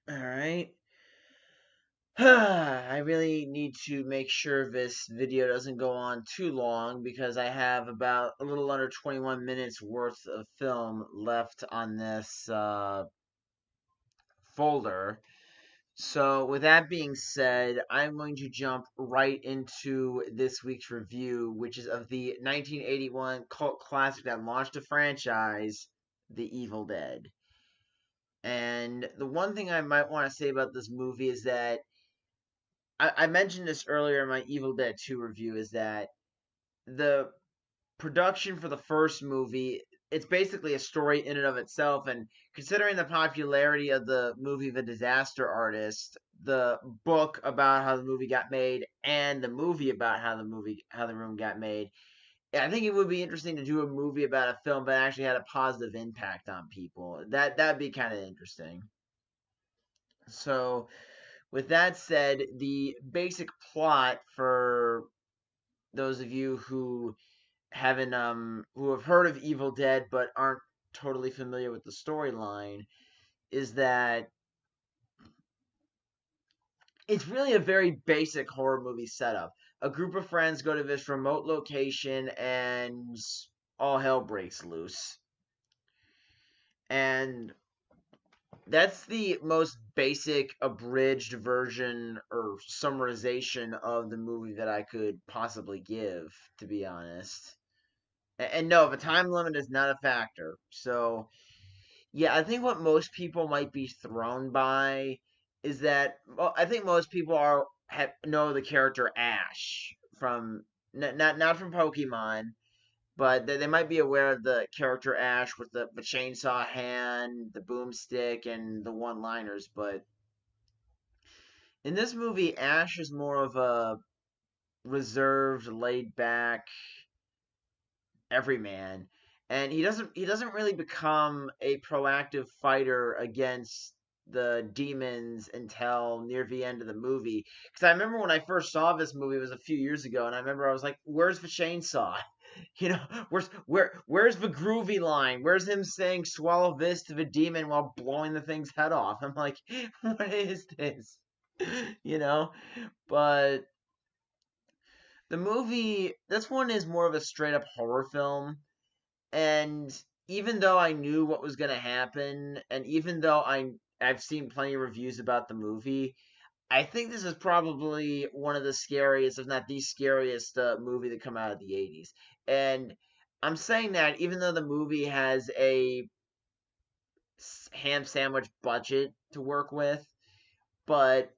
All right. I really need to make sure this video doesn't go on too long because I have about a little under 21 minutes worth of film left on this folder. So, with that being said, I'm going to jump right into this week's review, which is of the 1981 cult classic that launched a franchise, The Evil Dead. And the one thing I might want to say about this movie is that I mentioned this earlier in my Evil Dead 2 review is that the production for the first movie, it's basically a story in and of itself. And considering the popularity of the movie The Disaster Artist, the book about how the movie got made, and the movie about how the room got made, I think it would be interesting to do a movie about a film that actually had a positive impact on people. That'd be kind of interesting. So, with that said, the basic plot for those of you who have heard of Evil Dead but aren't totally familiar with the storyline is that it's really a very basic horror movie setup. A group of friends go to this remote location and all hell breaks loose. And that's the most basic abridged version or summarization of the movie that I could possibly give, to be honest. And no, the time limit is not a factor. So, yeah, I think what most people might be thrown by is that well, I think most people know the character Ash from not from Pokemon, but they might be aware of the character Ash with the chainsaw hand, the boomstick, and the one-liners. But in this movie, Ash is more of a reserved, laid-back everyman, and he doesn't really become a proactive fighter against the demons until near the end of the movie. Because I remember when I first saw this movie, it was a few years ago, and I remember I was like, "Where's the chainsaw?" You know, where's the groovy line? Where's him saying "swallow this" to the demon while blowing the thing's head off? I'm like, what is this? You know, but the movie, this one is more of a straight up horror film. And even though I knew what was going to happen, and even though I've seen plenty of reviews about the movie, I think this is probably one of the scariest, if not the scariest, movie to come out of the '80s. And I'm saying that even though the movie has a ham sandwich budget to work with, but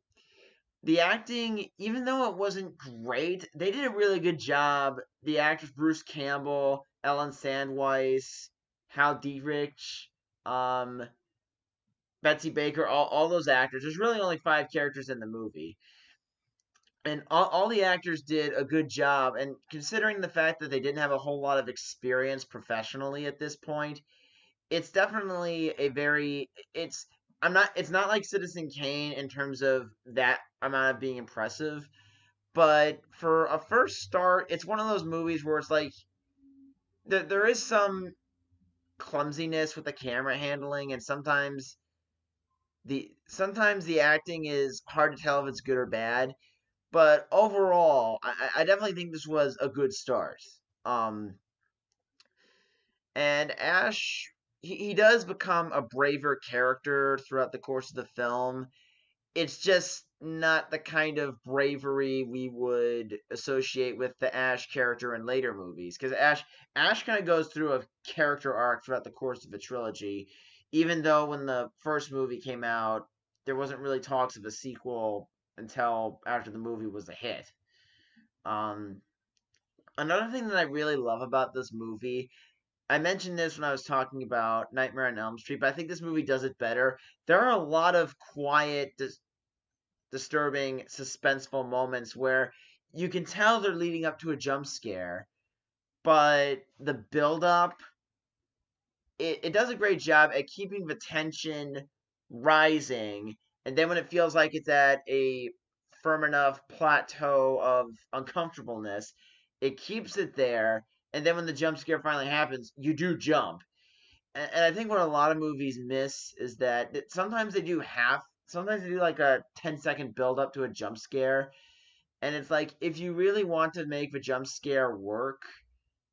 the acting, even though it wasn't great, they did a really good job. The actors Bruce Campbell, Ellen Sandweiss, Hal Dietrich, um, Betsy Baker, all those actors. There's really only five characters in the movie. And all the actors did a good job. And considering the fact that they didn't have a whole lot of experience professionally at this point, it's definitely a very it's not like Citizen Kane in terms of that amount of being impressive, but for a first start, it's one of those movies where it's like there is some clumsiness with the camera handling, and sometimes the acting is hard to tell if it's good or bad. But overall, I definitely think this was a good start. Um, and Ash, he does become a braver character throughout the course of the film. It's just not the kind of bravery we would associate with the Ash character in later movies. Because Ash kind of goes through a character arc throughout the course of the trilogy, even though when the first movie came out, there wasn't really talks of a sequel until after the movie was a hit. Um, Another thing that I really love about this movie, I mentioned this when I was talking about Nightmare on Elm Street, but I think this movie does it better. There are a lot of quiet, disturbing, suspenseful moments where you can tell they're leading up to a jump scare, but the build up, it does a great job at keeping the tension rising. And then when it feels like it's at a firm enough plateau of uncomfortableness, it keeps it there. And then when the jump scare finally happens, you do jump. And I think what a lot of movies miss is that sometimes they do half. sometimes they do like a 10-second build up to a jump scare, and it's like if you really want to make the jump scare work,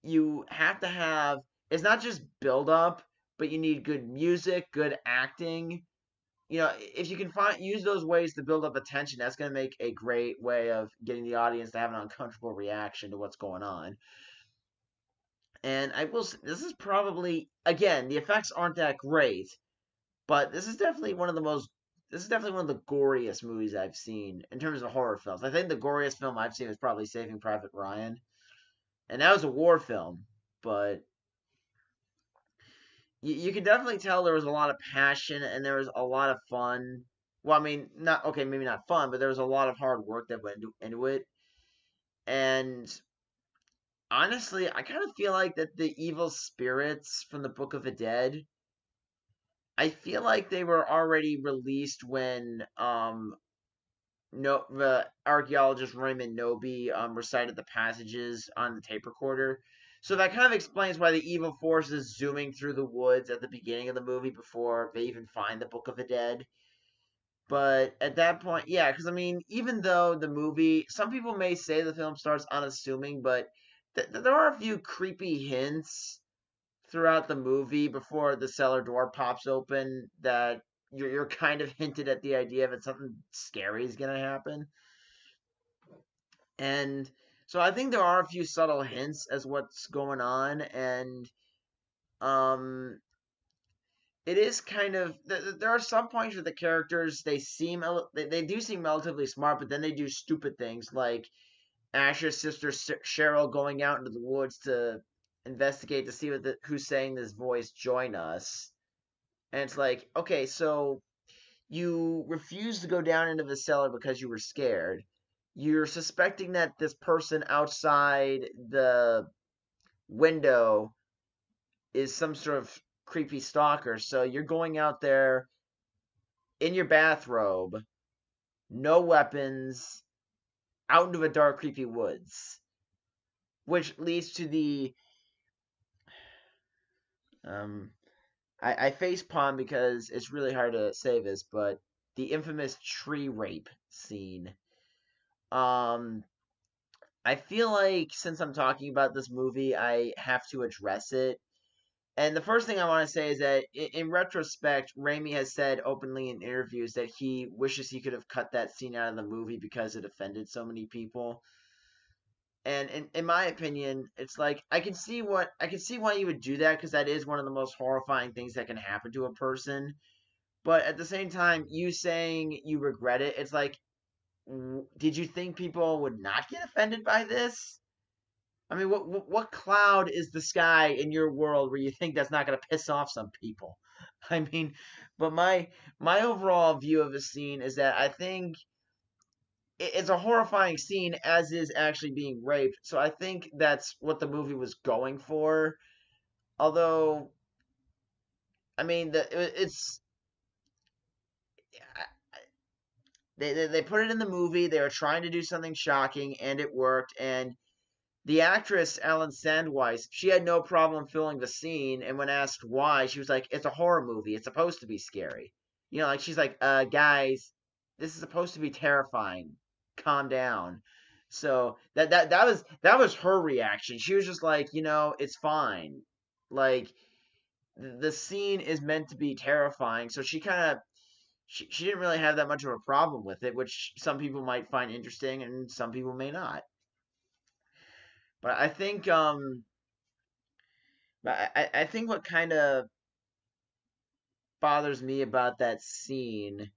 you have to have it's not just build up, but you need good music, good acting. If you can use those ways to build up attention, that's going to make a great way of getting the audience to have an uncomfortable reaction to what's going on. And this is probably, again, the effects aren't that great, but this is definitely one of the goriest movies I've seen in terms of horror films. I think the goriest film I've seen is probably Saving Private Ryan, and that was a war film, but you can definitely tell there was a lot of passion and there was a lot of fun. Well, I mean, not okay, maybe not fun, but there was a lot of hard work that went into it. And honestly, I kind of feel like that the evil spirits from the Book of the Dead, I feel like they were already released when no the archaeologist Raymond Noby recited the passages on the tape recorder. So that kind of explains why the evil force is zooming through the woods at the beginning of the movie before they even find the Book of the Dead. But at that point, yeah, because I mean, even though the movie, some people may say the film starts unassuming, but there are a few creepy hints throughout the movie before the cellar door pops open that you're kind of hinted at the idea that something scary is gonna happen. And so I think there are a few subtle hints as what's going on, and um, it is kind of there are some points where the characters they do seem relatively smart, but then they do stupid things like Asher's sister Cheryl going out into the woods to investigate to see who's saying this voice. Join us, and it's like, okay, so you refused to go down into the cellar because you were scared. You're suspecting that this person outside the window is some sort of creepy stalker. So you're going out there in your bathrobe, no weapons, out into a dark, creepy woods, which leads to the um. I face palm because it's really hard to say this, but the infamous tree rape scene. Um, I feel like since I'm talking about this movie, I have to address it. And the first thing I want to say is that, in retrospect, Raimi has said openly in interviews that he wishes he could have cut that scene out of the movie because it offended so many people. And in my opinion, it's like I can see why you would do that because that is one of the most horrifying things that can happen to a person. But at the same time, you saying you regret it, it's like, did you think people would not get offended by this? I mean, what cloud is the sky in your world where you think that's not going to piss off some people? I mean, but my overall view of the scene is that I think it's a horrifying scene as is actually being raped. So I think that's what the movie was going for. Although, I mean, it's they put it in the movie. They were trying to do something shocking, and it worked. And the actress Ellen Sandweiss, she had no problem filling the scene, and when asked why, she was like, "It's a horror movie. It's supposed to be scary." Like she's like, guys, this is supposed to be terrifying. Calm down." So that was her reaction. She was just like, it's fine. Like the scene is meant to be terrifying, so she didn't really have that much of a problem with it, which some people might find interesting and some people may not. But I think what kind of bothers me about that scene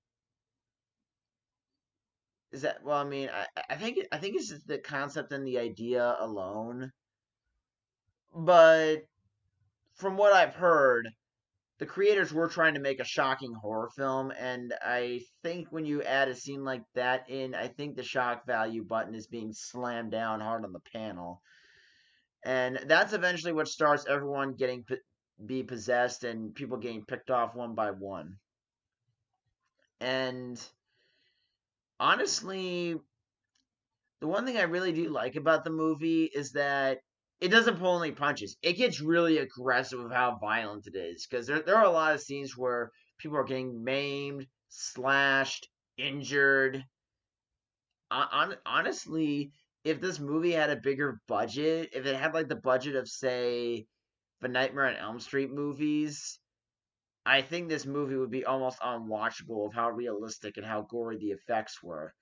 is that, well, I mean, I think it's just the concept and the idea alone. But from what I've heard, the creators were trying to make a shocking horror film, and I think when you add a scene like that in, I think the shock value button is being slammed down hard on the panel, and that's eventually what starts everyone getting be possessed and people getting picked off one by one. And honestly, the one thing I really do like about the movie is that it doesn't pull any punches. It gets really aggressive with how violent it is because there are a lot of scenes where people are getting maimed, slashed, injured. Honestly, if this movie had a bigger budget, if it had like the budget of say the Nightmare on Elm Street movies, I think this movie would be almost unwatchable of how realistic and how gory the effects were.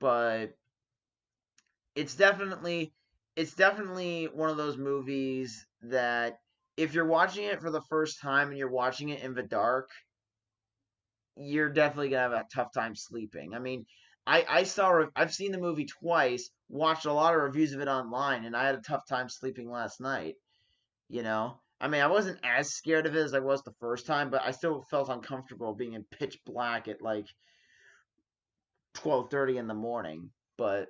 But it's definitely it's definitely one of those movies that if you're watching it for the first time and you're watching it in the dark, you're definitely gonna have a tough time sleeping. I mean, I've seen the movie twice, watched a lot of reviews of it online, and I had a tough time sleeping last night. You know, I mean, I wasn't as scared of it as I was the first time, but I still felt uncomfortable being in pitch black at like 12:30 in the morning. But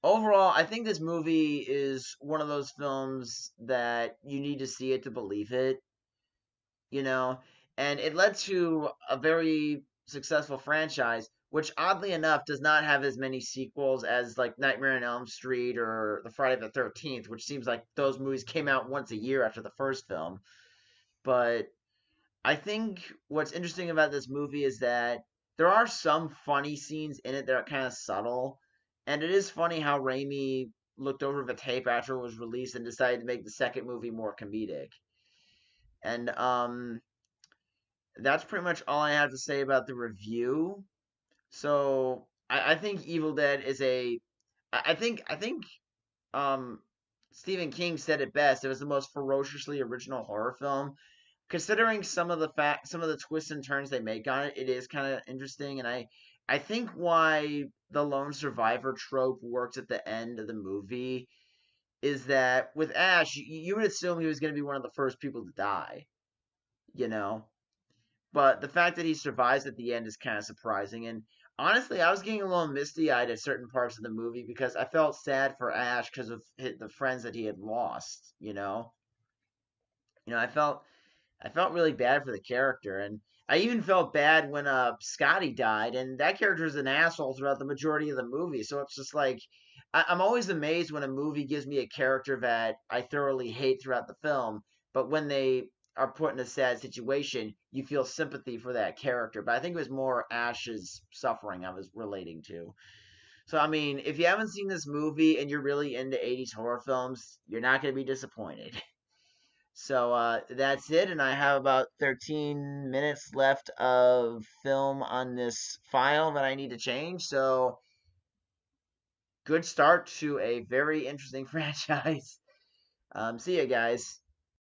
overall, I think this movie is one of those films that you need to see it to believe it, you know, and it led to a very successful franchise, which oddly enough does not have as many sequels as like Nightmare on Elm Street or the Friday the 13th, which seems like those movies came out once a year after the first film. But I think what's interesting about this movie is that there are some funny scenes in it that are kind of subtle, and it is funny how Raimi looked over the tape after it was released and decided to make the second movie more comedic. And that's pretty much all I have to say about the review. So I think Evil Dead is a I think um Stephen King said it best. It was the most ferociously original horror film. Considering some of the twists and turns they make on it, it is kind of interesting. And I think why the lone survivor trope works at the end of the movie is that with Ash, you would assume he was going to be one of the first people to die, you know. But the fact that he survives at the end is kind of surprising. And honestly, I was getting a little misty eyed at certain parts of the movie because I felt sad for Ash because of the friends that he had lost. I felt really bad for the character, and I even felt bad when Scotty died, and that character is an asshole throughout the majority of the movie. So it's just like I'm always amazed when a movie gives me a character that I thoroughly hate throughout the film, but when they are put in a sad situation, you feel sympathy for that character. But I think it was more Ash's suffering I was relating to. So I mean, if you haven't seen this movie and you're really into 80s horror films, you're not going to be disappointed. So that's it, and I have about 13 minutes left of film on this file that I need to change. So good start to a very interesting franchise. See you guys.